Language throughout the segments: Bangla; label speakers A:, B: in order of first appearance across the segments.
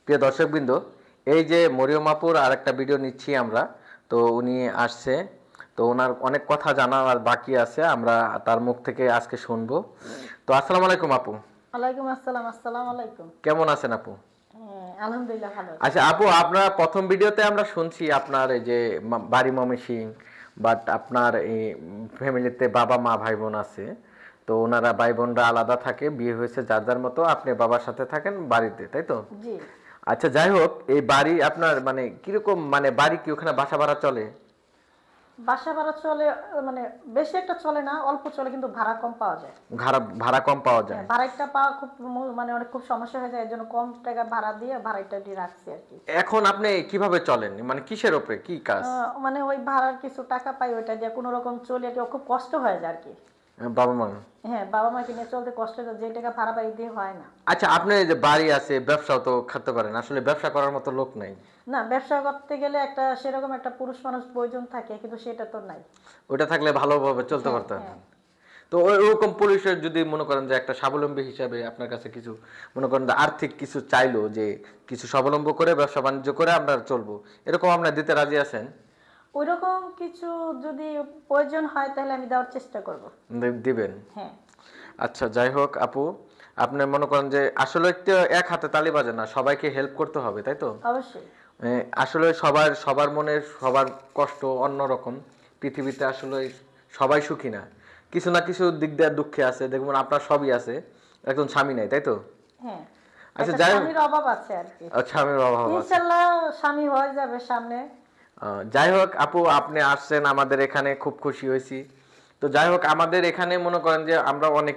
A: প্রিয় দর্শকবৃন্দ, এই যে মরিয়ম আপুর আরেকটা ভিডিও নিচ্ছি আমরা। তো উনি আসছে, তো ওনার অনেক কথা জানার আর বাকি আছে, আমরা তার মুখ থেকে আজকে শুনবো। তো আসসালামু আলাইকুম আপু।
B: ওয়ালাইকুম আসসালাম। আসসালামু আলাইকুম।
A: কেমন আছেন আপু?
B: হ্যাঁ, আলহামদুলিল্লাহ ভালো আছি।
A: আচ্ছা আপু, আপনার প্রথম ভিডিওতে আমরা শুনছি আপনার এই যে বাড়ি ময়মনসিং, বাট আপনার এই ফ্যামিলিতে বাবা মা ভাই বোন আছে। তো ওনারা ভাই বোনরা আলাদা থাকে, বিয়ে হয়েছে যার যার মতো, আপনি বাবার সাথে থাকেন বাড়িতে, তাই তো?
B: জি।
A: আচ্ছা যাই হোক, এই বাড়ি আপনার মানে কিরকম, মানে বাড়ি কি ওখানে বাসা ভাড়া চলে?
B: বাসা ভাড়া চলে, মানে বেশি একটা চলে না, অল্প চলে, কিন্তু ভাড়া কম পাওয়া যায়।
A: ভাড়া ভাড়া কম পাওয়া
B: হ্যাঁ,
A: যায়?
B: ভাড়াটা পাওয়া খুব মানে অনেক খুব সমস্যা হয়ে যায়, এর জন্য কম টাকা ভাড়া দিয়ে ভাড়াটা দিয়ে রাখছি আর কি।
A: এখন আপনি কিভাবে চলেন, মানে কিসের উপরে, কি কাজ?
B: মানে ওই ভাড়ার কিছু টাকা পাই, ওইটা দিয়ে কোনো রকম চলে আর কি। খুব কষ্ট হয়ে যায় আর কি।
A: বাবা মা?
B: হ্যাঁ, বাবা মাকে নিয়ে চলতে কষ্ট হয়ে যায়, যে টাকা ভাড়া পাই দিয়ে হয় না।
A: আচ্ছা, আপনি এই যে বাড়ি আছে, ব্যবসাও তো খাতে পারেন, আসলে ব্যবসা করার মতো লোক নাই।
B: না, ব্যবসা করতে গেলে একটা সেরকম একটা পুরুষ মানুষ প্রয়োজন থাকে, কিন্তু সেটা তো নাই।
A: ওটা থাকলে ভালোভাবে চলতে
B: হ্যাঁ,
A: পারতেন।
B: হ্যাঁ।
A: তো ওরকম পুলিশের যদি মনে করেন যে একটা স্বাবলম্বী হিসাবে আপনার কাছে কিছু মনে করেন যে আর্থিক কিছু চাইলো, যে কিছু স্বাবলম্বী করে ব্যবসা বাণিজ্য করে আমরা চলবো, এরকম আপনার দিতে রাজি আছেন?
B: ওইরকম কিছু যদি প্রয়োজন হয় তাহলে আমি দেওয়ার চেষ্টা করব।
A: দিবেন?
B: হ্যাঁ।
A: আচ্ছা যাই হোক আপু, আপনি মনে করেন যে আসলে একটু এক হাতে তালি বাজে না, সবাইকে হেল্প করতে হবে, তাই তো?
B: অবশ্যই।
A: আসলে সবার সবার মনের সবার কষ্ট অন্যরকম। পৃথিবীতে আসলে সবাই সুখী না, কিছু না কিছু দিক দিয়ে দুঃখে আছে। দেখবেন আপনার সবই আছে, একজন স্বামী নাই, তাই তো?
B: হ্যাঁ,
A: আচ্ছা
B: একটা
A: যাই হোক,
B: স্বামীর অভাব আছে আর কি।
A: স্বামীর অভাব আছে।
B: ইনশাল্লাহ স্বামী হয়ে যাবে সামনে।
A: যাই হোক আপু, আপনি আসছেন আমাদের এখানে, খুব খুশি হয়েছি। তো যাই হোক, আমাদের এখানে মনে করেন যে আমরা অনেক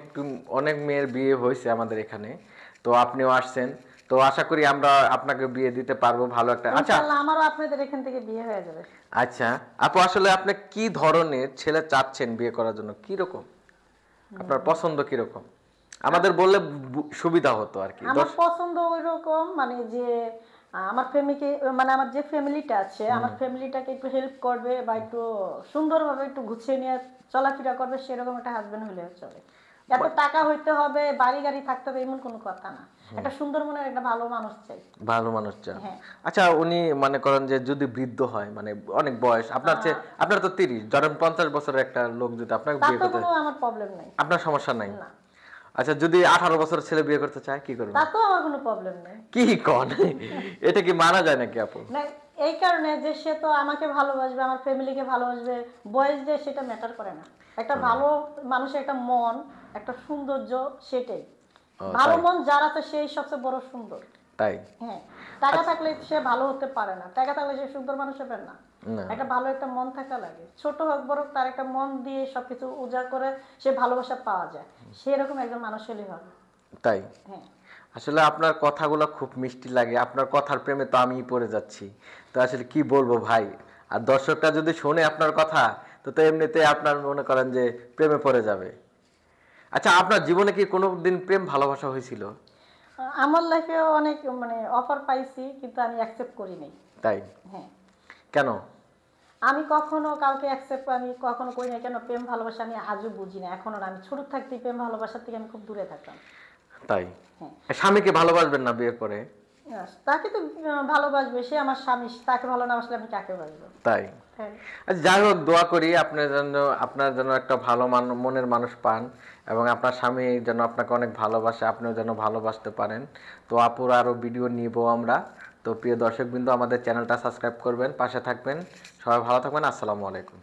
A: অনেক মেয়ের বিয়ে হয়েছে আমাদের এখানে, তো আপনিও আসছেন। তো আশা করি আমরা আপনাকে বিয়ে দিতে পারবো ভালো একটা। আচ্ছা
B: ইনশাল্লাহ আমারও আপনাদের এখান থেকে বিয়ে হয়ে যাবে।
A: আচ্ছা আপু, আসলে আপনি কি ধরনের ছেলে চাচ্ছেন বিয়ে করার জন্য, কি রকম আপনার পছন্দ, কি রকম আমাদের বললে সুবিধা হতো আর কি।
B: আমার পছন্দ ওইরকম, মানে যে আমার ফ্যামিলিকে, মানে আমার যে ফ্যামিলিটা আছে, আমার ফ্যামিলিটাকে একটু হেল্প করবে বা একটু সুন্দরভাবে একটু গুছিয়ে নিয়ে চলাফেরা করবে, সেরকম একটা হাজবেন্ড হলে চলে। এত টাকা হইতে হবে, বাড়ি গাড়ি থাকতে হবে, এমন কোনো কথা না। একটা সুন্দর মনের একটা ভালো মানুষ চাই।
A: ভালো মানুষ চান?
B: হ্যাঁ।
A: আচ্ছা উনি মনে করেন যে যদি বৃদ্ধ হয়, মানে অনেক বয়স আপনার চেয়ে, আপনার তো 30, ধরেন 50 বছরের একটা লোক যদি আপনাকে বিয়ে
B: তাতে
A: করতে,
B: কোনো আমার প্রবলেম নাই।
A: আপনার সমস্যা নাই?
B: না,
A: আচ্ছা যদি 18 বছরের ছেলে বিয়ে করতে চায়, কি করবেন?
B: তাতেও আমার কোনো প্রবলেম নেই।
A: কি কন, এটা কি মানা যায় নাকি আপু?
B: না, এই কারণে যে সে তো আমাকে ভালোবাসবে, আমার ফ্যামিলিকে ভালোবাসবে, বয়স যে সেটা ম্যাটার করে না। একটা ভালো মানুষের একটা মন, একটা সৌন্দর্য, সেটাই ভালো।
A: তাই?
B: মন যার আছে সেই সবচেয়ে বড় সুন্দর।
A: তাই?
B: হ্যাঁ, টাকা
A: আচ্ছা,
B: থাকলে সে ভালো হতে পারে না, টাকা থাকলে সে সুন্দর মানুষ হবে না।
A: না
B: একটা ভালো একটা মন থাকা লাগে, ছোট হোক বড় হোক, তার একটা মন দিয়ে সবকিছু উজাড় করে সে ভালোবাসা পাওয়া যায়, সেরকম একজন মানুষ হলেই হবে।
A: তাই?
B: হ্যাঁ।
A: আসলে আপনার কথাগুলো খুব মিষ্টি লাগে, আপনার কথার প্রেমে তো আমিই পড়ে যাচ্ছি। তো আসলে কি বলবো ভাই, আর দর্শকরা যদি শোনে আপনার কথা, তো তো এমনিতে আপনার মনে করেন যে প্রেমে পড়ে যাবে। আচ্ছা আপনার জীবনে কি কোনো দিন প্রেম ভালোবাসা হয়েছিল?
B: আমার লাইফে অনেক মানে অফার পাইছি, কিন্তু আমি অ্যাকসেপ্ট করি নাই।
A: তাই?
B: হ্যাঁ।
A: কেন?
B: আমি কখনো কাউকে অ্যাকসেপ্ট আমি কখনো করি না। কেন প্রেম ভালোবাসা আমি আজও বুঝি না, এখনো না। আমি ছোট থাকতেই প্রেম ভালোবাসার থেকে আমি খুব দূরে থাকতাম।
A: তাই?
B: হ্যাঁ।
A: স্বামীকে ভালোবাসবেন না বিয়ের পরে?
B: তাকে তো ভালোবাসবে, সে আমার স্বামী, তাকে ভালো না বাসলে আমি কাকে বাসবো?
A: তাই?
B: হ্যাঁ।
A: আচ্ছা যাই হোক, দোয়া করি আপনার জন্য একটা ভালো মনের মানুষ পান, এবং আপনার স্বামী যেন আপনাকে অনেক ভালোবাসে, আপনিও যেন ভালোবাসতে পারেন। তো আপুর আরও ভিডিও নিব আমরা। তো প্রিয় দর্শকবৃন্দ, আমাদের চ্যানেলটা সাবস্ক্রাইব করবেন, পাশে থাকবেন। সবাই ভালো থাকবেন। আসসালামু আলাইকুম।